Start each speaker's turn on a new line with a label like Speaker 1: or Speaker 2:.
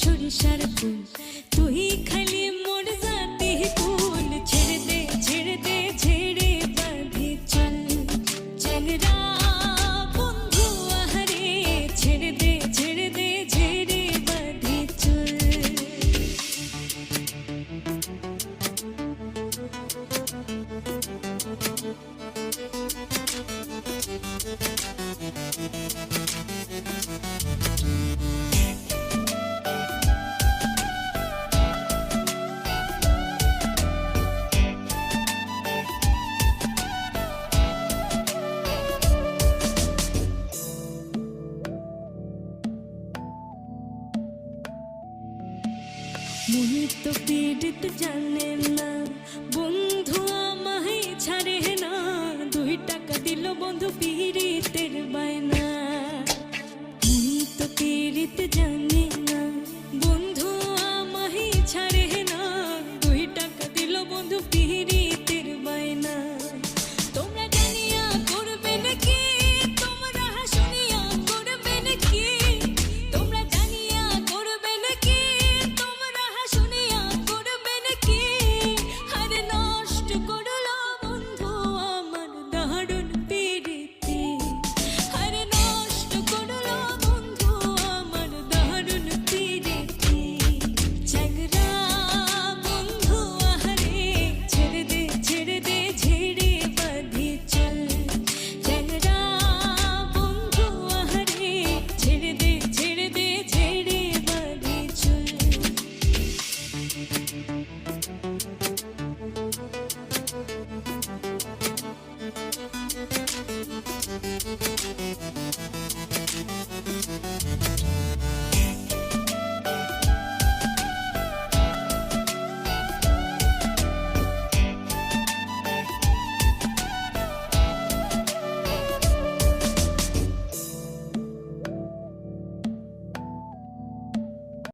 Speaker 1: সরিষার ফুল, তুই খালি মোর জাতি ফুল। ছেড়ে দে ছেড়ে দে ছেড়ে বাঁধি চল, চ্যাংরা বন্ধু আহারে। ছেড়ে দে ছেড়ে দে ছেড়ে বাঁধি চল। মনে তো পীড়িত জানে না, বন্ধু আমায় ছাড়ে না। 2 টাকা দিল বন্ধু পীড়িতের বায়না। মনে তো পীড়িত জানে না,